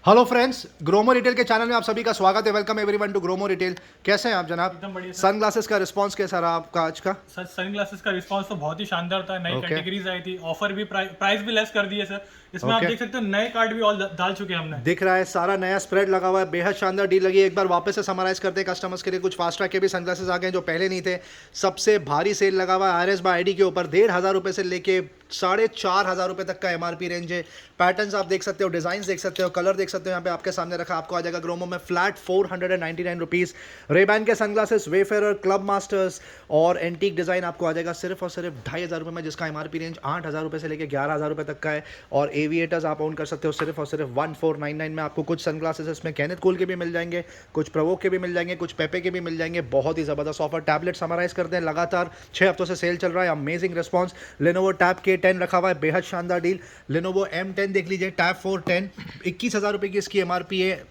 Hello friends, Gromo retail के channel में आप सभी का स्वागत है। Welcome everyone to Gromo retail. कैसे हैं आप जनाब? एकदम बढ़िया सर। सन ग्लासेस का रिस्पांस कैसा रहा आपका आज का? सर सन ग्लासेस का रिस्पांस तो बहुत ही शानदार था। नई ओके। कैटेगरीज आई थी, ऑफर भी, प्राइस भी लेस कर दिए सर। इसमें आप ओके, देख सकते हो नए कार्ड भी ऑल डाल चुके हैं हमने। दिख रहा है सारा नया स्प्रेड लगा हुआ है, बेहद शानदार डील लगी है। एक बार वापस से समराइज करते हैं कस्टमर्स के लिए। कुछ फास्ट ट्रैक के भी सनग्लासेस आ गए हैं जो पहले नहीं थे। सबसे भारी सेल लगा हुआ है आरएस बाय आईडी के ऊपर। 1,500 रुपये से लेके 4,500 रुपये तक का एमआरपी रेंज है। पैटर्न्स आप देख सकते हो, डिजाइन देख सकते हो, कलर देख सकते हो। यहाँ पे आपके सामने रखा आपको आ जाएगा ग्रोमो में फ्लैट 499 रुपीज़। रेबैन के सनग्लासेस, वेफेरर, क्लब मास्टर्स और एंटीक डिजाइन आपको आ जाएगा सिर्फ और सिर्फ 2,500 रुपये में, जिसका एमआरपी रेंज 8,000 रुपये से लेकर 11,000 रुपये तक का है। और एविएटर्स आप ओन कर सकते हो सिर्फ और सिर्फ 1499 में। आपको कुछ सनग्लासेस इसमें कैनेथ कूल के भी मिल जाएंगे, कुछ प्रोवोक के भी मिल जाएंगे, कुछ पेपे के भी मिल जाएंगे। बहुत ही ज़बरदस्त ऑफर। टैबलेट समराइज करते हैं, लगातार 6 हफ्तों से सेल चल रहा है। Amazing response. Lenovo tab K10 रखा हुआ है, बेहद शानदार डील। लेनोवो M10 देख लीजिए, टैब 410, 21,000 रुपये की इसकी एमआरपी है।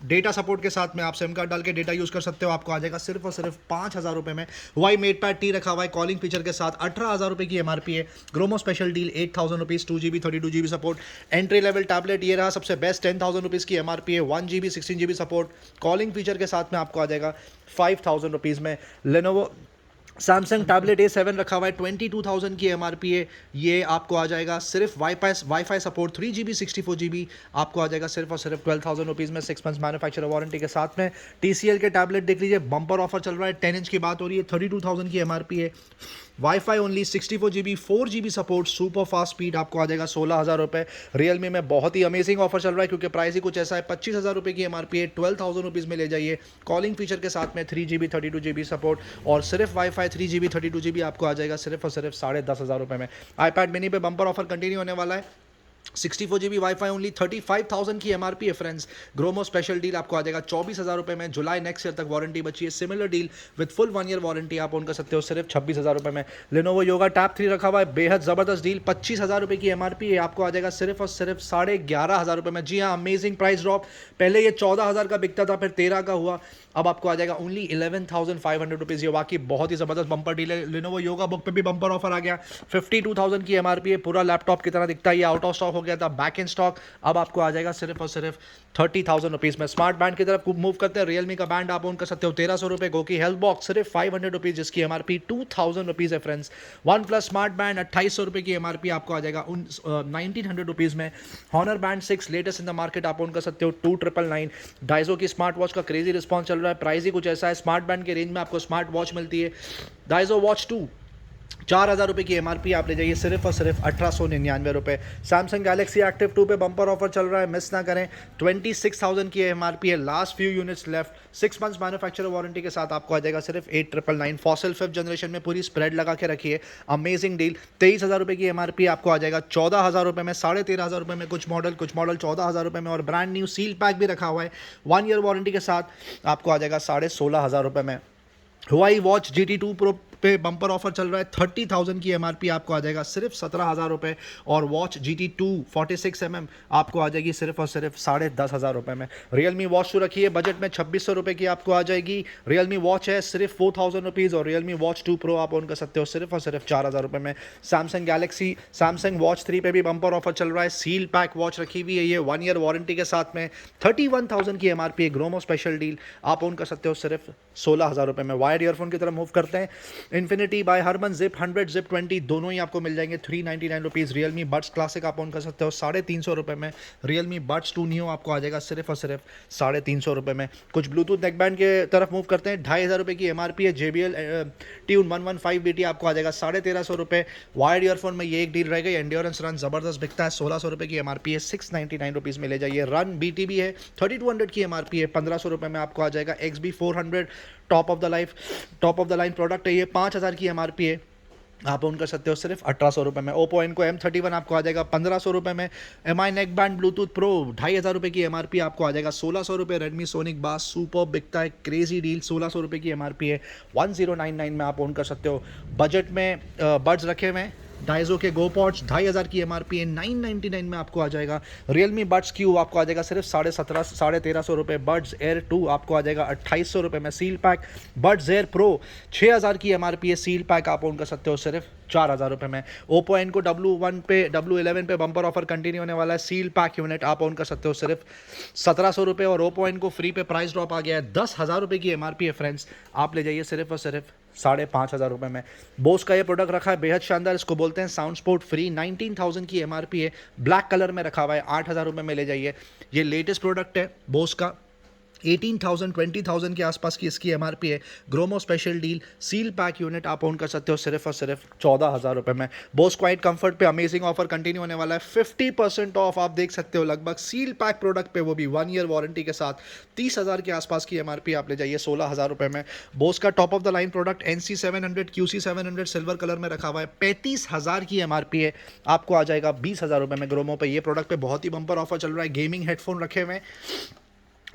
डेटा सपोर्ट के साथ में आप सिम कार्ड डाल के डेटा यूज़ कर सकते हो। आपको आ जाएगा सिर्फ और सिर्फ 5,000 रुपये में। वाई मेड पैड टी रखा हुआ है कॉलिंग फीचर के साथ, 18,000 रुपये की एमआरपी है। Gromo special deal 8,000 rupees, 2GB 32GB support. Entry level tablet ये रहा सबसे बेस्ट, 10,000 रुपीज़ की एमआरपी है। 1GB 16GB support calling feature के साथ में आपको आ जाएगा 5,000 रुपीज़ में। लेनोवो सैमसंग टैबलेट A7 रखा हुआ है, 22,000 की एमआरपी है। ये आपको आ जाएगा सिर्फ वाईफाई सपोर्ट 3GB 64GB आपको आ जाएगा सिर्फ और सिर्फ 12,000 रुपीज़ में, 6 मंथ्स मैन्युफैक्चरर वारंटी के साथ में। TCL के टैबलेट देख लीजिए, बम्पर ऑफर चल रहा है। 10 इंच की बात हो रही है, 32,000 की एमआरपी है। Wifi only 64GB 4GB support, super fast speed आपको आ जाएगा 16,000 रुपये। रियलमी में बहुत ही अमेजिंग ऑफर चल रहा है क्योंकि प्राइस ही कुछ ऐसा है। 25,000 रुपये की एमआरपी है, 12,000 रुपीज़ में ले जाइए। कॉलिंग फीचर के साथ में 3GB 32GB सपोर्ट और सिर्फ वाईफाई 3GB 32GB आपको आ जाएगा सिर्फ और सिर्फ 10,500 रुपये में। आईपैड मिनी पे बम्पर ऑफर कंटिन्यू होने वाला है। 64GB वाईफाई ओनली 35,000 की एमआरपी है फ्रेंड्स। ग्रोमो स्पेशल डील आपको आ जाएगा 24,000 रुपये में। जुलाई नेक्स्ट ईयर तक वारंटी बची है। Similar deal with full 1 year warranty आप ओन कर सकते हो सिर्फ 26,000 रुपये में। लेनोवो योगा टैब 3 रखा हुआ है, बेहद ज़बरदस्त डील। 25,000 रुपये की एमआरपी है, आपको आ जाएगा सिर्फ और सिर्फ 11,500 रुपये में। जी हाँ, अमेजिंग प्राइस ड्रॉप। पहले ये 14,000 का बिकता था, फिर 13 का हुआ, अब आपको आ जाएगा ओनली 11,500 रुपीज़। ये वाकई बहुत ही ज़बरदस्त बम्पर डील है। लेनोवो योगा बुक पे भी बम्पर ऑफर आ गया। 52,000 की एमआरपी है, पूरा लैपटॉप की तरह दिखता है। ये आउट ऑफ स्टॉक हो गया था, बैक इन स्टॉक। अब आपको आ जाएगा सिर्फ और सिर्फ 30,000 रुपीज़ में। स्मार्ट बैंड की तरफ मूव करते हैं। रियलमी का बैंड आप ओन कर सकते हो 1,300 रुपये। गोकी हेल्थ बॉक्स सिर्फ 500 रुपीज़, जिसकी एमआरपी 2,000 रुपीज़ है friends. One plus smart band 2,800 रुपये की एमआरपी आपको आ जाएगा 1,900 रुपीज़ में। Honor band 6 latest in the market आप ओन कर सकते हो 2,999। डाइजो की स्मार्ट वॉच का क्रेजी रिस्पॉन्स चल रहा है। प्राइस ही कुछ ऐसा है, स्मार्ट बैंड के रेंज में आपको स्मार्ट वॉच मिलती है। डाइजो वॉच 2 4,000 रुपये की एमआरपी आप ले जाइए सिर्फ और सिर्फ 1,899 रुपये। सैमसंग गैलेक्सी एक्टिव 2 पे बम्पर ऑफर चल रहा है, मिस ना करें। 26,000 की एमआरपी है, last few units left. 6 months manufacturer warranty के साथ आपको आ जाएगा सिर्फ 8,999। फॉसिल 5th जनरेशन में पूरी स्प्रेड लगा के रखी है, अमेजिंग डील। 23,000 रुपये की एमआरपी आपको आ जाएगा 14,000 रुपये में। 13,500 रुपये में कुछ मॉडल 14,000 रुपये में। और ब्रांड न्यू सील पैक भी रखा हुआ है 1 ईयर वारंटी के साथ, आपको आ जाएगा 16,500 रुपये में। हुआई वॉच GT2 प्रो पे बम्पर ऑफर चल रहा है। 30,000 की एमआरपी आपको आ जाएगा सिर्फ 17,000 रुपये। और वॉच GT2 46mm आपको आ जाएगी सिर्फ और सिर्फ 10,500 रुपये में। रियलमी वॉच टू रखी है बजट में 2,600 रुपये की आपको आ जाएगी। रियलमी वॉच है सिर्फ 4,000 रुपीज़। और रियलमी वॉच 2 प्रो आप ओन कर सकते हो सिर्फ और सिर्फ 4,000 रुपये में। सैमसंग वॉच 3 पे भी बम्पर ऑफर चल रहा है। सील पैक वॉच रखी हुई है, ये 1 ईयर वारंटी के साथ में। 31,000 की एमआरपी है। ग्रोमो स्पेशल डील आप ओन कर सकते हो सिर्फ 16,000 रुपये में। वायर्ड ईयरफोन की तरफ मूव करते हैं। Infinity by Harman zip 100 zip 20 दोनों ही आपको मिल जाएंगे 399 रुपीज़। रियलमी बड्स क्लासिक आप ओन कर सकते हो 350 रुपये में। रियलमी बड्स 2 न्यू आपको आ जाएगा सिर्फ और सिर्फ 350 रुपये में। कुछ ब्लूटूथ नेकबैंड के तरफ मूव करते हैं। 2,500 रुपये की एमआरपी है। JBL ट्यून 115BT आपको आ जाएगा 1,350 रुपये। वायर्ड ईयरफोन में ये एक डील रह गई। एंड्योरेंस रन जबरदस्त बिकता है, 1,600 रुपये की एमआरपी है, 699 रुपीज़ में ले जाइए। रन BTB है, 3,200 की एमआरपी है, 1,500 रुपये में आपको आ जाएगा। XB400 top of the line product है, ये 5,000 की एमआरपी है, आप ओन कर सकते हो सिर्फ 1,800 रुपये में। ओप्पो इनको M31 आपको आ जाएगा 1,500 रुपये में। MI neck band Bluetooth pro 2,500 रुपये की एमआरपी आपको आ जाएगा 1,600 रुपये। रेडमी सोनिक बास सुपर बिकता है, क्रेजी डील, 1,600 रुपये की एमआरपी है, 1099 में आप ओन कर सकते हो। बजट में बड्स रखे हुए हैं, डाइजो के गो पॉड्स 2500 की एमआरपी है, 999 में आपको आ जाएगा। रियलमी बड्स क्यू आपको आ जाएगा सिर्फ 1350 रुपये। बड्स एयर 2 आपको आ जाएगा 2800 रुपये में seal pack. Buds air pro 6000 की एमआरपी है, सील पैक आप ओन कर सकते हो सिर्फ 4000 रुपये में। ओप्पो एनको W11 पे बम्पर ऑफर कंटिन्यू होने वाला है, सील पैक यूनिट आप ओन कर सकते हो सिर्फ 1700 रुपये। और ओप्पो एनको फ्री पे प्राइस ड्रॉप आ गया है, 10,000 रुपये की एमआरपी है फ्रेंड्स, आप ले जाइए सिर्फ और सिर्फ 5,500 रुपये में। बोस का ये प्रोडक्ट रखा है बेहद शानदार, इसको बोलते हैं साउंड स्पोर्ट फ्री, 19,000 की एमआरपी है, ब्लैक कलर में रखा हुआ है, 8,000 रुपये में ले जाइए। ये लेटेस्ट प्रोडक्ट है बोस का, 18,000 20,000 के आसपास की इसकी एमआरपी है। Gromo special deal, seal pack unit आप ओन कर सकते हो सिर्फ और सिर्फ 14,000 रुपये में। बोस क्वाइट कंफर्ट पे अमेजिंग ऑफर कंटिन्यू होने वाला है, 50% ऑफ आप देख सकते हो लगभग सील पैक प्रोडक्ट पे, वो भी 1 ईयर वारंटी के साथ। 30,000 के आसपास की एमआरपी आप ले जाइए 16,000 रुपये में। बोस का top of the line product NC700 QC700 silver colour में रखा हुआ है, 35,000 की एमआरपी है, आपको आ जाएगा 20,000 रुपये में ग्रोमो पे। ये प्रोडक्ट पे बहुत ही बम्पर ऑफर चल रहा है। गेमिंग हेडफोन रखे हुए हैं,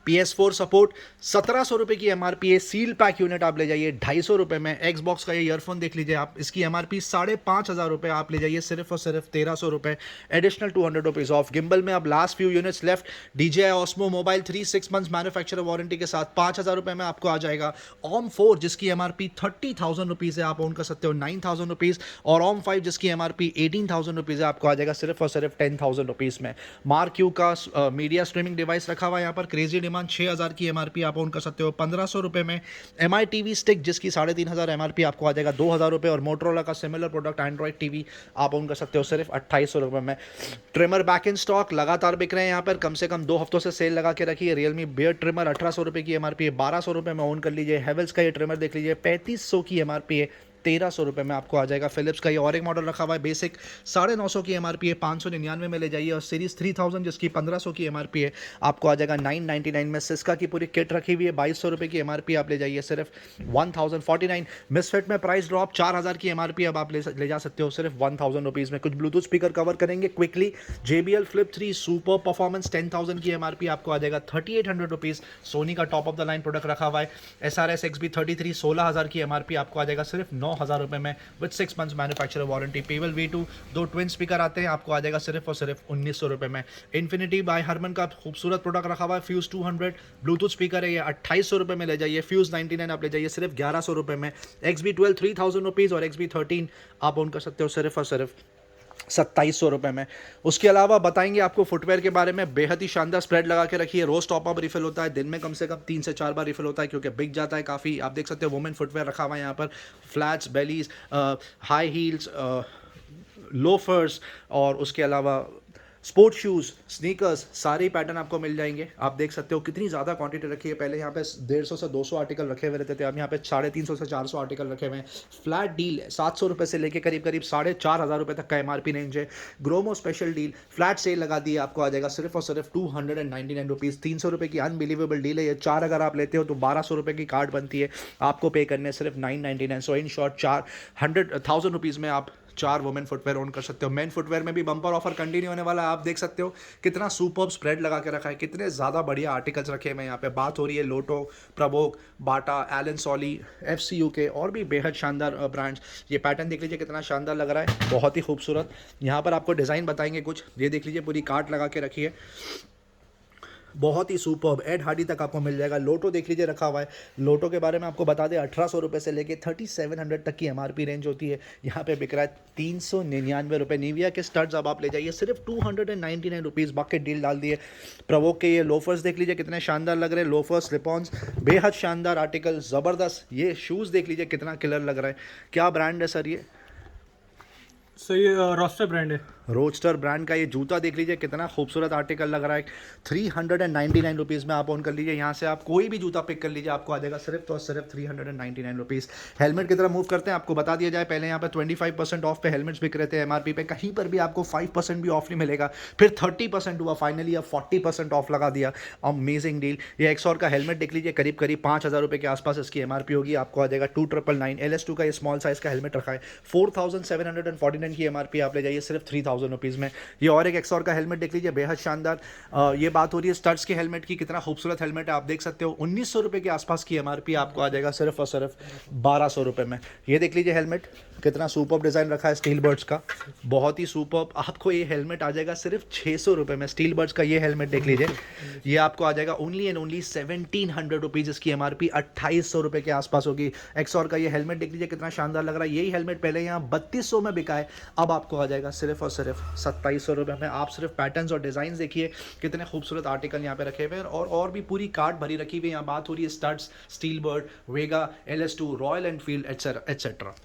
PS4 सपोर्ट, 1700 रुपये की एमआरपी है, सील पैक यूनिट आप ले जाइए 250 रुपये में। एक्सबॉक्स का ये ईयरफोन देख लीजिए आप, इसकी एमआरपी 5,500 रुपये, आप ले जाइए सिर्फ और सिर्फ 1300 रुपये, एडिशनल 200 रुपीज़ ऑफ। गिम्बल में अब last few units left, DJI Osmo mobile 3 6 months manufacturer warranty के साथ 5,000 रुपये में आपको आ जाएगा। OM 4 जिसकी एमआरपी 30,000 रुपीज़ है, आप ओन कर सकते हो 9,000 रुपीज़। और OM 5 जिसकी एमआरपी 18,000 रुपीज़ है, आपको आ जाएगा सिर्फ और सिर्फ 10,000 रुपीज़ में। मार्क क्यू का मीडिया स्ट्रीमिंग डिवाइस रखा हुआ है यहाँ पर, क्रेजी डिमांड, 6,000 की एमआरपी आप ओन कर सकते हो 1,500 रुपये में। MI TV स्टिक जिसकी 3,500 एमआरपी आपको आ जाएगा 2,000 रुपये। और मोटरोला का सिमिलर प्रोडक्ट एंड्रॉइड टीवी आप ओन कर सकते हो सिर्फ 2,800 रुपये में। ट्रिमर बैक इन स्टॉक लगातार बिक रहे हैं यहाँ पर, कम से कम 2 हफ्तों से सेल लगा के रखी है। रियलमी बियर्ड ट्रिमर 1,800 रुपये की एमआरपी है, 1,200 रुपये में ओन कर लीजिए। हेवल्स का ये ट्रिमर देख लीजिए, 3,500 की एमआरपी है, 1,300 रुपये में आपको आ जाएगा। फिलिप्स का ये और एक मॉडल रखा हुआ है बेसिक, 950 की एमआरपी है, 599 में ले जाइए। और सीरीज 3000 जिसकी 1,500 की एमआरपी है, आपको आ जाएगा 999 में। सिस्का की पूरी किट रखी हुई है, 2,200 रुपये की एमआरपी, आप ले जाइए सिर्फ 1,049। मिसफिट में प्राइस ड्रॉप, 4,000 की एमआरपी अब आप ले जा सकते हो सिर्फ 1,000 रुपीज़ में। कुछ ब्लूटूथ स्पीकर कवर करेंगे quickly. JBL Flip 3 super performance, 10,000 की एमआरपी, आपको आ जाएगा 3,800 रुपीज़। सोनी का top of the line product रखा हुआ है SRS XB33, 16,000 की एमआरपी, आपको आ जाएगा सिर्फ 9,000 रुपये में with 6 months manufacturer warranty. Pebble V2 2 twin speaker आते हैं, आपको आ जाएगा सिर्फ और सिर्फ 1,900 रुपये में। इन्फिनिटी बाय हरमन का खूबसूरत प्रोडक्ट रखा हुआ है, फ्यूज 200 ब्लूटूथ स्पीकर है, ये 2,800 रुपये में ले जाइए। फ्यूज 99 आप ले जाइए सिर्फ 1,100 रुपये में। XB12 3,000 रुपीज़ और XB13 आप ओन कर सकते हो सिर्फ और सिर्फ 2,700 रुपये में। उसके अलावा बताएंगे आपको फुटवेयर के बारे में, बेहद ही शानदार स्प्रेड लगा के रखी है। रोज टॉप अप रिफिल होता है, दिन में कम से कम 3 से 4 बार रिफिल होता है क्योंकि बिक जाता है काफ़ी। आप देख सकते हो वुमेन फुटवेयर रखा हुआ है यहाँ पर, फ्लैट्स, बेलीज, हाई हील्स, लोफर्स और उसके अलावा स्पोर्ट शूज़, स्नीकर्स, सारे ही पैटर्न आपको मिल जाएंगे। आप देख सकते हो कितनी ज़्यादा क्वांटिटी रखी है। पहले यहाँ पे 150 से 200 आर्टिकल रखे हुए रहते थे, अब यहाँ पे 350 से 400 आर्टिकल रखे हुए हैं। फ्लैट डील 700 रुपये से लेके करीब 4,500 रुपये तक का MRP रेंज है। Gromo special deal flat cell लगा दी है, आपको आ जाएगा सिर्फ और सिर्फ 299 रुपीज़। 300 रुपये की अनबिलीवेबल डील है ये। 4 अगर आप लेते हो तो 1,200 रुपये की कार्ड बनती है, आपको पे करने सिर्फ 999। सो इन शॉर्ट 1,000 रुपीज़ में आप 4 वुमेन फुटवेयर ओन कर सकते हो। मेन फुटवेयर में भी बम्पर ऑफर कंटिन्यू होने वाला है। आप देख सकते हो कितना सुपर्ब स्प्रेड लगा के रखा है, कितने ज़्यादा बढ़िया आर्टिकल्स रखे हुए हैं यहाँ पे। बात हो रही है लोटो, प्रवोक, बाटा, एलन सॉली, FCU के और भी बेहद शानदार ब्रांड्स। ये पैटर्न देख लीजिए कितना शानदार लग रहा है, बहुत ही खूबसूरत। यहाँ पर आपको डिज़ाइन बताएंगे कुछ, ये देख लीजिए पूरी कार्ट लगा के रखी है, बहुत ही सुपर्ब। एड हार्डी तक आपको मिल जाएगा। लोटो देख लीजिए रखा हुआ है। लोटो के बारे में आपको बता दें, 1,800 रुपये से लेके 3,700 तक की MRP रेंज होती है। यहाँ पे बिक रहा है 399 रुपये। निविया के स्टड्स अब आप ले जाइए सिर्फ 299 रुपीज़, बकेट डील डाल दिए। प्रवोक के ये लोफर्स देख लीजिए कितने शानदार लग रहे हैं, लोफर्स, स्लिपॉन्स, बेहद शानदार आर्टिकल, ज़बरदस्त। ये शूज़ देख लीजिए कितना किलर लग रहा है। क्या ब्रांड है सर ये? सो ये रोस्टर ब्रांड है। रोडस्टर ब्रांड का ये जूता देख लीजिए कितना खूबसूरत आर्टिकल लग रहा है। 399 रुपीज़ में आप ऑन कर लीजिए। यहाँ से आप कोई भी जूता पिक कर लीजिए, आपको आ जाएगा सिर्फ तो सिर्फ 399 रुपीज़। हेलमेट की तरफ मूव करते हैं, आपको बता दिया जाए पहले यहाँ पे 25% ऑफ पे हेलमेट्स बिक रहे थे MRP पे, कहीं पर भी आपको 5% भी ऑफ नहीं मिलेगा। फिर 30% हुआ, फाइनली अब 40% ऑफ लगा दिया। Amazing deal. ये एक्सॉर का हेलमेट देख लीजिए, करीब 5,000 रुपये के आसपास इसकी MRP होगी, आपको आ जाएगा 2,999। LS2 का ये स्मॉल साइज़ का हेलमेट रखा है, 4,749 की MRP, आप ले जाइए सिर्फ 3,000 रुपीज़ में। ये और एक एक्सॉर का हेलमेट देख लीजिए, बेहद शानदार। ये बात हो रही है स्टड्स के हेलमेट की, कितना खूबसूरत हेलमेट है, आप देख सकते हो। 1,900 रुपये के आसपास की MRP, आपको आ जाएगा सिर्फ और सिर्फ 1,200 रुपये में। ये देख लीजिए हेलमेट, कितना सुपर्ब डिज़ाइन रखा है स्टील बर्ड्स का, बहुत ही सुपर्ब। आपको ये हेलमेट आ जाएगा सिर्फ 600 रुपये में। स्टील बर्ड्स का ये हेलमेट देख लीजिए, ये आपको आ जाएगा ओनली एंड ओनली 1700 रुपीज़। इसकी MRP 2800 रुपये के आसपास होगी। एक्सॉर का ये हेलमेट देख लीजिए कितना शानदार लग रहा है। यही हेलमेट पहले यहाँ 3200 में बिका है, अब आपको आ जाएगा सिर्फ और सिर्फ 2700 रुपये में। आप सिर्फ पैटर्न्स और डिज़ाइन देखिए, कितने खूबसूरत आर्टिकल यहाँ पे रखे हुए हैं और भी पूरी कार्ट भरी रखी हुई है। यहाँ बात हो रही है स्टड्स, स्टील बर्ड, वेगा, LS2, royal Enfield etcetera.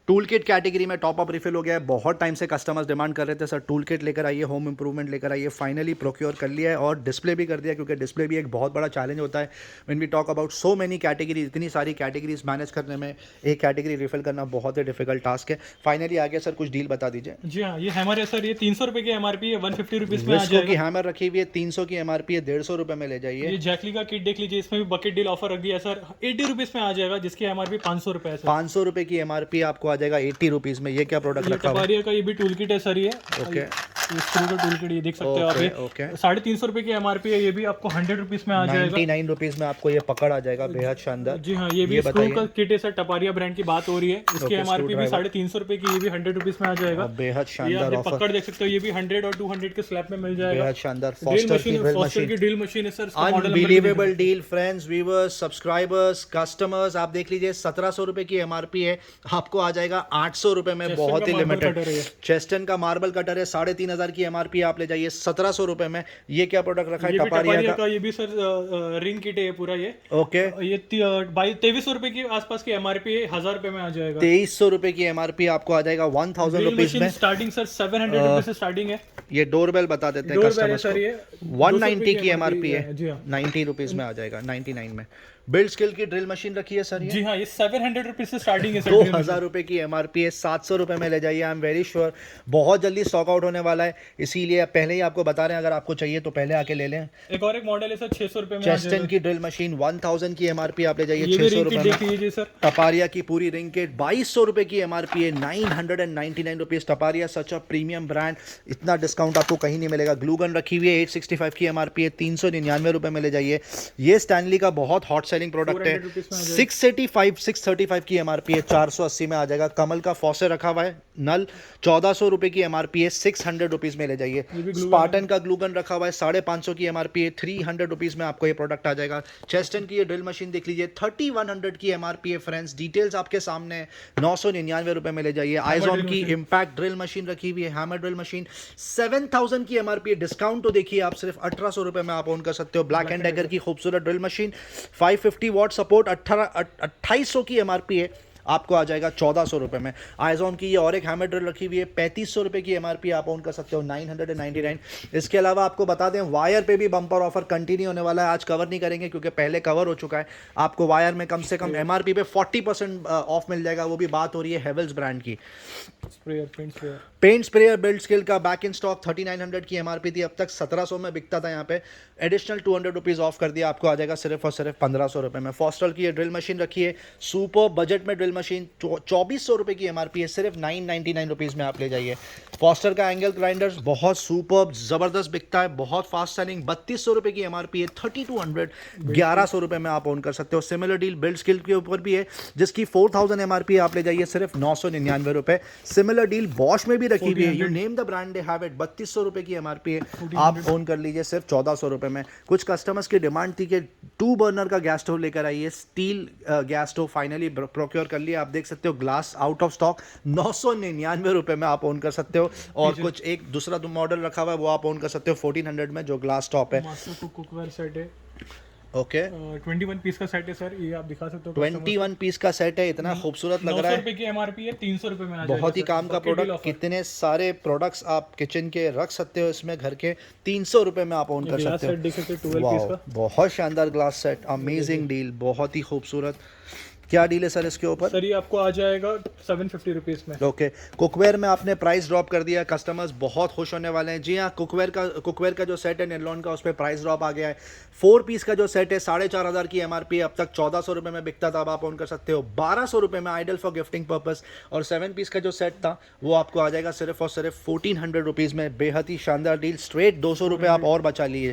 Tool kit category में टॉप अप रिफिल हो गया है। बहुत टाइम से कस्टमर्स डिमांड कर रहे थे सर टूल किट लेकर आइए, होम इंप्रूवमेंट लेकर आइए। फाइनली प्रोक्योर कर लिया है और डिस्प्ले भी कर दिया, क्योंकि डिस्प्ले भी एक बहुत बड़ा चैलेंज होता है। When we talk about so many category, इतनी सारी कैटेगरीज मैनेज करने में एक कैटेगरी रिफिल करना बहुत ही डिफिकल्ट टास्क है। फाइनली आ गया सर, कुछ डील बता दीजिए। जी हाँ, ये हैमर है सर, ये 300 रुपये की MRP है, 150 रुपीज़ में आ विस्को की जाएगा। हैमर रखी हुई है, 300 की MRP है, 150 रुपये में ले जाइए। ये जैकली का किट देख लीजिए, इसमें भी बकेट डील ऑफर रख दिया है सर, 80 रुपीज़ में आ जाएगा, जिसकी MRP 500 रुपये है सर। 500 रुपये की MRP आपको आ जाएगा 80 रुपीज़ में। ये क्या प्रोडक्ट ये रखा हुआ है? टपारिया का ये भी टूल किट है सर, ये ओके स्क्रू का टूल किट, ये देख सकते हो आप। ये ओके 350 रुपये की MRP है, ये भी आपको 100 रुपीज़ में आ जाएगा। 99 रुपीज़ में आपको ये पकड़ आ जाएगा, बेहद शानदार। जी हाँ, ये भी स्क्रू का किट है सर, टपारिया ब्रांड की बात हो रही है। इसकी MRP भी 350 रुपये की, ये भी 100 रुपीज़ में आ जाएगा। बेहद ये शानदार आप ऑफर, पकड़ देख सकते हो, ये भी 100 और 200 के स्लैब में मिल जाएगा। बेहद शानदार। ड्रिल फॉस्टर मशीन की ड्रिल मशीन है सर, इसका मॉडल नंबर भी unbelievable deal. Friends, viewers, subscribers, customers, आप देख लीजिए 1700 रुपये की MRP है, आपको आ जाएगा 800 रुपये में। बहुत ही लिमिटेड चेस्टन का मार्बल कटर है, 3500 की MRP, आप ले जाइए 1700 रुपये में। ये क्या प्रोडक्ट रखा है? ये भी टपारिया टपारिया का। का, ये भी सर रिंग किट है पूरा। ये ओके ये 2300 रुपये की आसपास की MRP है, 1000 रुपये में आ जाएगा। 2300 रुपये की MRP आपको आ जाएगा 1000 ड्रिल रुपीज़ मशीन में। स्टार्टिंग सर 700 रुपये से स्टार्टिंग है। ये डोरबेल बता देते हैं डोरबेल है कस्टमर्स सर, को। ये 190 की MRP है, जी हाँ। 90 रुपीज़ में आ जाएगा, 99 में। बिल्ड स्किल की ड्रिल मशीन रखी है सर, ये जी हाँ, ये 700 रुपये से स्टार्टिंग है सर। 2000 रुपये की MRP है, 700 रुपये में ले जाइए। आई एम वेरी श्योर बहुत जल्दी स्टॉक आउट होने वाला है, इसीलिए पहले ही आपको बता रहे हैं, अगर आपको चाहिए तो पहले आके ले लें। एक और एक मॉडल है सर, 600 रुपये में आ चेस्टन जाएगा। की ड्रिल मशीन 1000 की MRP, आप ले जाइए ये भी 600 रिंग रुपये किट में। देख लीजिए सर। टपारिया की पूरी रिंग किट 2200 रुपये की MRP है, 999 rupees. Taparia such a premium brand, इतना डिस्काउंट आपको कहीं नहीं मिलेगा। ग्लू गन रखी हुई है, 865 की MRP है, 399 रुपये में ले जाइए। ये स्टैनली का बहुत हॉट सेलिंग प्रोडक्ट है, 635 की MRP है, 480 में आ जाएगा। कमल का फॉसे रखा हुआ है नल, 1400 रुपये की MRP है, 600 रुपीज़ में ले जाइए। स्पार्टन का ग्लू गन रखा हुआ है, 550 की MRP है, 300 रुपीज़ में आपको ये प्रोडक्ट आ जाएगा। चेस्टन की ये ड्रिल मशीन देख लीजिए, 3100 की MRP है। फ्रेंड्स, डिटेल्स आपके सामने है, 999 रुपये में ले जाइए। आइजॉन की इम्पैक्ट ड्रिल मशीन रखी हुई है, हैमर ड्रिल मशीन 7000 की MRP है। डिस्काउंट तो देखिए आप, सिर्फ 1800 रुपये में आप ओन कर सकते हो। ब्लैक एंड डेगर की खूबसूरत ड्रिल मशीन 550 वॉट सपोर्ट, 2800 की MRP है, आपको आ जाएगा 1400 रुपये में। आइजॉन की ये और एक हैमर ड्रिल रखी हुई है, 3500 रुपये की MRP, आप ओन कर सकते हो 999। इसके अलावा आपको बता दें, वायर पे भी बम्पर ऑफर कंटिन्यू होने वाला है। आज कवर नहीं करेंगे क्योंकि पहले कवर हो चुका है। आपको वायर में कम से कम MRP पे 40% ऑफ मिल जाएगा, वो भी बात हो रही है हेवल्स ब्रांड की। पेंट स्प्रेयर बिल्ड स्किल का बैक इन स्टॉक 3900 की MRP थी, अब तक 1700 में बिकता था। यहाँ पे एडिशनल 200 रुपीज़ ऑफ कर दिया, आपको आ जाएगा सिर्फ और सिर्फ 1500 रुपये में। फॉस्टल की ये ड्रिल मशीन रखी है, सुपर बजट में ड्रिल मशीन, 2400 रुपये की MRP है, सिर्फ 999 रुपीज़ में आप ले जाइए। फॉस्टर का एंगल ग्राइंडर्स बहुत सुपर ज़बरदस्त बिकता है, बहुत फास्ट सेलिंग, 3200 रुपये की MRP है, 3200, 1100 रुपये में आप ओन कर सकते हो। सिमिलर डील बिल्ड स्किल के ऊपर भी है, जिसकी 4000 MRP आप ले जाइए सिर्फ 999 रुपये। सिमिलर डील बॉश में भी रखी हुई है, you name the brand they have it, 3200 रुपये की MRP है, आप ओन कर लीजिए सिर्फ 1400 रुपये में। कुछ कस्टमर्स की डिमांड थी कि 2 बर्नर का गैस स्टोव लेकर आइए, steel gas stove finally procure कर लिया। आप देख सकते हो ग्लास आउट ऑफ स्टॉक, 999 रुपये में आप ओन कर सकते हो। और कुछ एक दूसरा मॉडल रखा हुआ है, वो आप ओन कर सकते हो 1400 में, जो ग्लास टॉप है। कुकवेयर सेट है, ओके 21 पीस का सेट है सर, ये आप दिखा सकते हो। 21 पीस का सेट है, इतना खूबसूरत लग रहा है। 900 रुपये की MRP है, 300 रुपये में आ जाएगा। बहुत ही काम का प्रोडक्ट, कितने सारे प्रोडक्ट्स आप किचन के रख सकते हो इसमें, घर के 300 रुपये में आप ओन कर सकते हो। देख सकते हो 12 पीस का, बहुत शानदार ग्लास सेट, अमेजिंग डील, बहुत ही खूबसूरत। क्या डील है सर इसके ऊपर? सर ये आपको आ जाएगा 750 रुपीज़ में। ओके, कुकवेयर में आपने प्राइस ड्रॉप कर दिया, कस्टमर्स बहुत खुश होने वाले हैं। जी हाँ, कुकवेयर का जो सेट है नेलॉन का, उस पर प्राइस ड्रॉप आ गया है। 4 पीस का जो सेट है 4500 की MRP, अब तक 1400 रुपये में बिकता था, अब आप ओन कर सकते हो 1200 रुपये में, आइडल फॉर गिफ्टिंग पर्पस। और 7 पीस का जो सेट था वो आपको आ जाएगा सिर्फ और सिर्फ 1400 रुपीज़ में। बेहद ही शानदार डील, स्ट्रेट 200 रुपये आप और बचा लिए।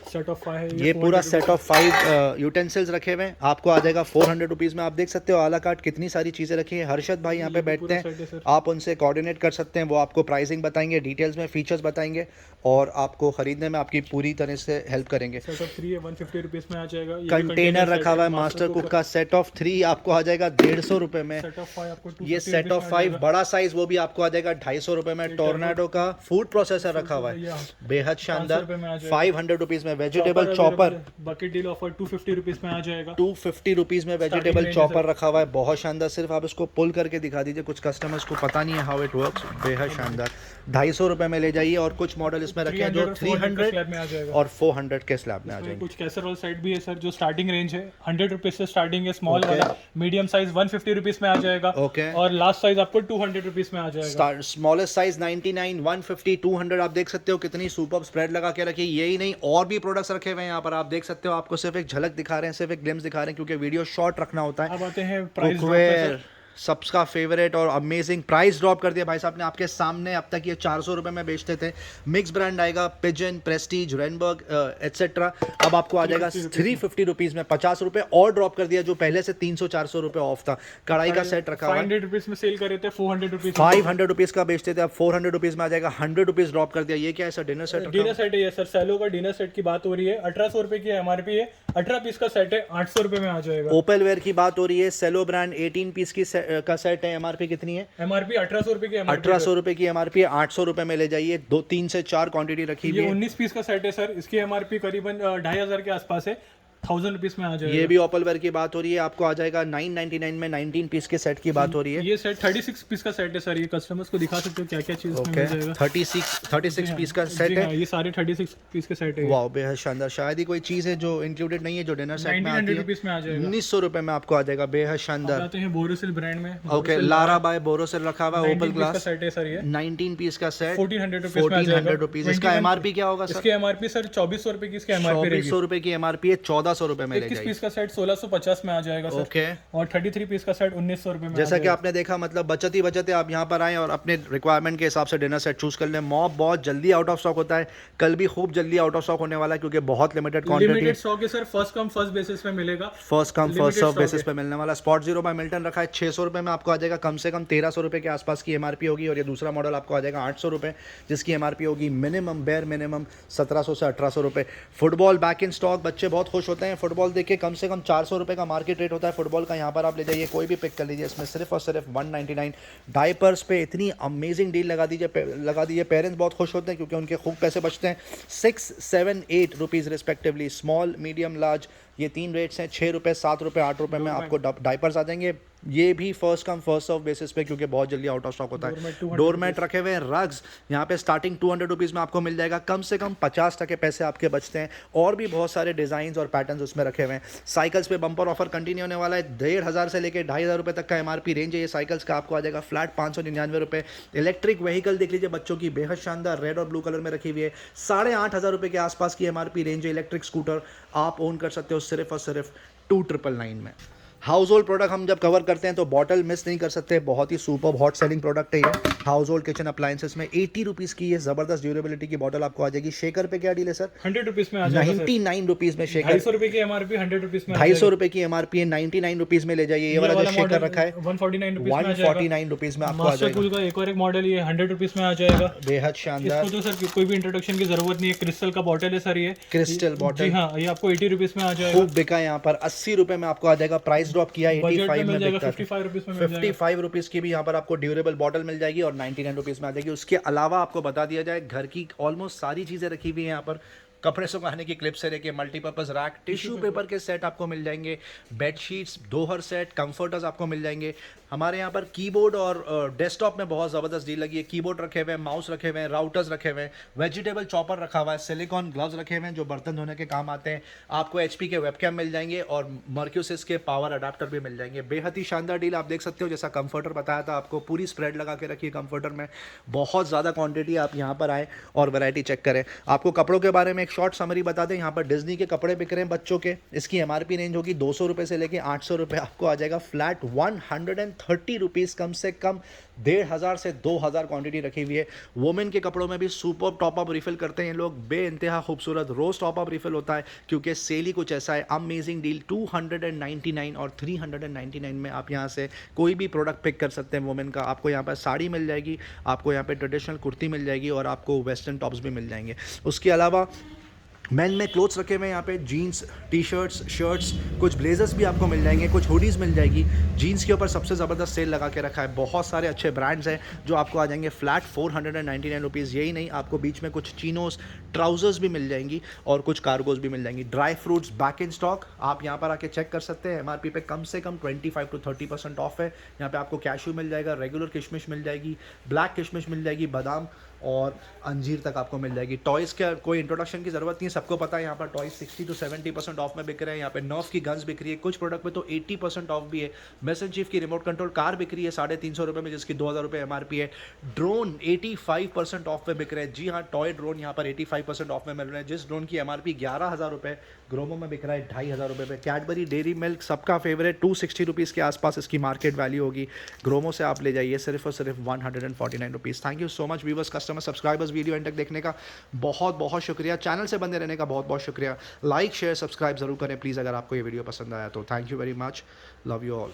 सेट ऑफ 5 है ये पूरा सेट ऑफ 5 यूटेंसिल्स रखे हुए हैं, आपको आ जाएगा 400 रुपीज़ में। आप देख सकते हो आला कार्ट कितनी सारी चीज़ें रखी हैं। हर्षद भाई यहाँ पे बैठते हैं, आप उनसे कोऑर्डिनेट कर सकते हैं, वो आपको प्राइसिंग बताएंगे, डिटेल्स में फीचर्स बताएंगे और आपको ख़रीदने में आपकी पूरी तरह से हेल्प करेंगे। सेट ऑफ 3 है 150 रुपीज़ में आ जाएगा। कंटेनर रखा हुआ है मास्टर कुक का, सेट ऑफ 3 आपको आ जाएगा 150 रुपये में। सेट ऑफ 5 आपको ये सेट ऑफ 5 बड़ा साइज वो भी आपको आ जाएगा 250 रुपये में। टोर्नाडो का फूड प्रोसेसर रखा हुआ है, बेहद शानदार, 500 रुपीज़ में। Vegetable chopper bucket deal offer 250 rupees में आ जाएगा। 250 रुपीज़ में वेजिटेबल चॉपर रखा हुआ है, बहुत शानदार। सिर्फ आप इसको पुल करके दिखा दीजिए, कुछ कस्टमर्स को पता नहीं है हाउ इट वर्क्स, बेहद शानदार। 250 रुपये में ले जाइए। और कुछ मॉडल इसमें रखे हैं जो 300 में आ जाएगा और 400 के स्लैब में आ जाएंगे। कुछ कैसरोल सेट भी है सर, जो स्टार्टिंग रेंज है 100 रुपीज़ से स्टार्टिंग है। स्मॉल वाला मीडियम साइज 150 रुपीज़ में आ जाएगा। ओके, और लास्ट साइज आपको 200 रुपीज़ में आ जाएगा। Smallest size 99, 150, 200। आप देख सकते हो कितनी सुपर स्प्रेड लगा के रखी। यही नहीं, और भी प्रोडक्ट्स रखे हुए हैं यहाँ पर, आप देख सकते हो। आपको सिर्फ एक झलक दिखा रहे हैं, सिर्फ एक ग्लिम्स दिखा रहे हैं, क्योंकि वीडियो शॉर्ट रखना होता है। अब आते हैं प्राइस कुकवेयर, सबका फेवरेट और अमेजिंग प्राइस ड्रॉप कर दिया भाई साहब ने आपके सामने। अब तक ये 400 रुपये में बेचते थे। मिक्स ब्रांड आएगा, पिजन, प्रेस्टीज, रेनबर्ग एटसेट्रा। अब आपको आ जाएगा 350 रुपीज़ में, 50 रुपये और ड्रॉप कर दिया, जो पहले से 300-400 रुपये ऑफ था। कढ़ाई का सेट रखा हुआ है, 500 रुपीज़ में सेल कर रहे थे, 400 रुपीज़ 500 रुपीज़ का बेचते थे, अब 400 रुपीज़ में आ जाएगा। 100 रुपीज़ ड्रॉप कर दिया। ये क्या है sir, dinner set? Dinner set है ये सर, सेलो का डिनर सेट की बात हो रही है। 1800 रुपये की एमआरपी है, 18 पीस का सेट है, 800 रुपये में आ जाएगा। ओपल वेयर की बात हो रही है, सेलो ब्रांड 18 पीस की का सेट है। एमआरपी कितनी है? एमआरपी 1800 रुपये की। 1800 रुपये की एमआरपी है, 800 रुपये में ले जाइए। 3 से 4 क्वांटिटी रखी हुई ये है। 19 पीस का सेट है सर, इसकी एमआरपी करीबन 2500 के आसपास है, 1000 रुपीज़ में आ जाएगा। ये भी ओपल वेयर की बात हो रही है, आपको आ जाएगा 999 में। 19 पीस के सेट की बात हो रही है। ये सेट 36 पीस का सेट है सर, ये कस्टमर्स को दिखा सकते हो क्या क्या चीज़ इसमें मिल जाएगा। 36 पीस का सेट है। ये सारे 36 पीस के सेट है। वाह, बेहद शानदार। शायद ही कोई चीज़ है जो इंक्लूडेड नहीं है, जो डिनर सेट में आती 1900 है। रुपीज़ में आ जाएगा। 1900 रुपये में आपको आ जाएगा, बेहद शानदार। आते हैं बोरोसिल ब्रांड में। ओके, लारा बाय बोरोसिल रखा हुआ है, ओपल ग्लास सेट है सर ये। 19 पीस का सेट, 1400 रुपीज़ में आ जाएगा। 1400 रुपीज़। इसका एमआरपी क्या होगा सर? इसकी एमआरपी सर 2400 रुपये की इसकी एमआरपी रहेगी। 2400 रुपये की एमआरपी है, 1400 रुपये में ले 21 जाइए। पीस का सेट 1650 में आ जाएगा सर। ओके, और 33 पीस का सेट 1900 रुपये में। जैसा कि आपने देखा, मतलब बचत ही बचत है। आप यहाँ पर आएँ और अपने रिक्वायरमेंट के हिसाब से डिनर सेट चूज कर लें। मॉब बहुत जल्दी आउट ऑफ स्टॉक होता है, कल भी खूब जल्दी आउट ऑफ स्टॉक होने वाला है, क्योंकि बहुत लिमिटेड क्वांटिटी, स्टॉक है sir. First come first basis पे मिलेगा, first come first serve stock basis पे मिलने वाला। स्पॉट जीरो बाय मिल्टन रखा है, 600 रुपये में आपको आ जाएगा। कम से कम 1300 रुपये के आसपास की एमआरपी होगी। और ये दूसरा मॉडल आपको आ जाएगा 800 रुपये, जिसकी एमआरपी होगी मिनिमम, बेयर मिनिमम 1700 से 1800 रुपये। फुटबॉल बैक इन स्टॉक, बच्चे बहुत खुश होते हैं फुटबॉल देख के। कम से कम 400 रुपये का मार्केट रेट होता है फुटबॉल का। यहाँ पर आप ले जाइए, कोई भी पिक कर लीजिए, इसमें सिर्फ और सिर्फ 199। डायपर्स पे इतनी अमेजिंग डील लगा दीजिए। पेरेंट्स बहुत खुश होते हैं क्योंकि उनके खूब पैसे बचते हैं। 6, 7, 8 rupees respectively. Small, medium, large, ये 3 रेट्स हैं। 6 रुपये, 7 रुपये, 8 रुपये में आपको डायपर्स आ जाएंगे। ये भी first come first serve basis पे, क्योंकि बहुत जल्दी आउट ऑफ स्टॉक होता है। डोरमेट रखे हुए हैं, रग्स यहाँ पे स्टार्टिंग 200 रुपीज़ में आपको मिल जाएगा। कम से कम 50% पैसे आपके बचते हैं। और भी बहुत सारे डिज़ाइन और पैटर्न्स उसमें रखे हुए हैं। साइकिल्स पे बम्पर ऑफर कंटिन्यू होने वाला है। 1500 से लेकर 2500 रुपये तक का एमआरपी रेंज है ये साइकिल्स का। आपको आ जाएगा फ्लैट 599 रुपये। इलेक्ट्रिक व्हीकल देख लीजिए बच्चों की, बेहद शानदार, रेड और ब्लू कलर में रखी हुई है। 8500 रुपये के आसपास की एमआरपी रेंज है। इलेक्ट्रिक स्कूटर आप ओन कर सकते हो सिर्फ और सिर्फ 2999 में। हाउस होल्ड प्रोडक्ट हम जब कवर करते हैं तो बॉटल मिस नहीं कर सकते। बहुत ही सुपर हॉट सेलिंग प्रोडक्ट है ये। हाउस होल्ड किचन अप्लायंसेस में 80 रुपीज़ की ये ज़बरदस्त ड्यूरेबिलिटी की बॉटल आपको आ जाएगी। शेकर पे क्या डील है सर? 100 रुपीज़ में आ जाएगा। 99 रुपीज़ में शेकर। 250 रुपये की एमआरपी, 100 रुपीज़ में। 250 रुपये की एमआरपी है, 99 रुपीज़ में ले जाइए। ये वाला जो शेकर रखा है 149 रुपीज़ में आ जाएगा। 149 रुपीज़ में आपको आ मास्टर जाएगा। कूल का एक और एक मॉडल ये 100 रुपीज़ में आ जाएगा। बेहद शानदार। इसको तो सर कोई भी इंट्रोडक्शन की जरूरत नहीं है। क्रिस्टल का बॉटल है सर ये। क्रिस्टल बॉटल, जी हाँ, ये आपको 80 रुपीज़ में आ जाएगा। खूब बिका यहाँ पर। 80 रुपये में आपको आ जाएगा। प्राइस ड्रॉप किया, 85 में मिल जाएगा, बिकता है। 55 रुपीज़ में मिल जाएगा। 55 रुपीज़ की भी यहाँ पर आपको ड्यूरेबल बॉटल मिल जाएगी और 99 रुपीज़ में आ जाएगी। उसके अलावा आपको बता दिया जाए, घर की ऑलमोस्ट सारी चीज़ें रखी हुई हैं यहाँ पर। कपड़े सुखाने की क्लिप से लेके मल्टीपर्पज़ रैक, टिश्यू पेपर के सेट आपको मिल जाएंगे। बेडशीट्स, दोहर सेट, कंफर्टर्स आपको मिल जाएंगे। हमारे यहाँ पर कीबोर्ड और डेस्कटॉप में बहुत ज़बरदस्त डील लगी है। कीबोर्ड रखे हुए हैं, माउस रखे हुए हैं, राउटर्स रखे हुए हैं, वेजिटेबल चॉपर रखा हुआ है, सिलिकॉन ग्लव्स रखे हुए हैं जो बर्तन धोने के काम आते हैं। आपको HP के वेबकैम मिल जाएंगे और मर्क्यूसिस के पावर अडाप्टर भी मिल जाएंगे। बेहद ही शानदार डील आप देख सकते हो। जैसा कंफर्टर बताया था आपको, पूरी स्प्रेड लगा के रखी है कंफर्टर में। बहुत ज़्यादा क्वान्टिटी, आप यहाँ पर आए और वैरायटी चेक करें। आपको कपड़ों के बारे में एक शॉर्ट समरी बता दें, यहाँ पर डिज्नी के कपड़े बिक रहे हैं बच्चों के। इसकी MRP रेंज होगी 200 रुपये से लेके 800 रुपये। आपको आ जाएगा फ्लैट 130 रुपीज़। कम से कम 1,500 से 2,000 क्वांटिटी रखी हुई है। वुमेन के कपड़ों में भी सुपर टॉप अप रिफिल करते हैं लोग, बेइंतहा खूबसूरत रोज टॉप अप रिफिल होता है, क्योंकि सेल ही कुछ ऐसा है। अमेजिंग डील, 299 और 399 में आप यहाँ से कोई भी प्रोडक्ट पिक कर सकते हैं वुमेन का। आपको यहाँ पर साड़ी मिल जाएगी, आपको यहाँ पे ट्रेडिशनल कुर्ती मिल जाएगी और आपको वेस्टर्न टॉप्स भी मिल जाएंगे। उसके अलावा मैन में क्लोथ्स रखे हुए हैं यहाँ पे, जीन्स, टी शर्ट्स, शर्ट्स, कुछ ब्लेजर्स भी आपको मिल जाएंगे, कुछ हुडीज़ मिल जाएगी। जीन्स के ऊपर सबसे ज़बरदस्त सेल लगा के रखा है, बहुत सारे अच्छे ब्रांड्स हैं जो आपको आ जाएंगे फ्लैट 499 रुपीज़। यही नहीं, आपको बीच में कुछ चीनोस, ट्राउजर्स भी मिल जाएंगी और कुछ कार्गोज भी मिल जाएंगी। Dry fruits back in stock, आप यहाँ पर आके चेक कर सकते हैं। MRP पे कम से कम 25 to 30% ऑफ है। यहाँ पे आपको कैशू मिल जाएगा, रेगुलर किशमिश मिल जाएगी, ब्लैक किशमिश मिल जाएगी, बादाम और अंजीर तक आपको मिल जाएगी। टॉयज़ का कोई इंट्रोडक्शन की ज़रूरत नहीं, सबको पता है यहाँ पर टॉयज़ 60 to 70% ऑफ में बिक रहे हैं। यहाँ पे नर्फ की गन्स बिक रही है, कुछ प्रोडक्ट में तो 80% ऑफ भी है। मेसन चीफ की रिमोट कंट्रोल कार बिक रही है 350 रुपये में, जिसकी 2,000 रुपये MRP है। ड्रोन 85% ऑफ में बिक रहे हैं। जी हाँ, टॉय ड्रोन यहाँ पर 85% ऑफ में मिल रहे हैं। जिस ड्रोन की MRP 11,000 रुपये, ग्रोमो में बिक रहा है 2,500 रुपये पे। कैडबरी डेयरी मिल्क सबका फेवरेट, 260 रुपीज़ के आसपास इसकी मार्केट वैल्यू होगी। ग्रोमो से आप ले जाइए सिर्फ और सिर्फ 149 rupees. Thank you so much viewers, customer, subscribers, video and तक देखने का बहुत बहुत शुक्रिया। चैनल से बने रहने का बहुत बहुत शुक्रिया। लाइक शेयर सब्सक्राइब जरूर करें प्लीज़ अगर आपको ये वीडियो पसंद आया तो। Thank you very much, love you all.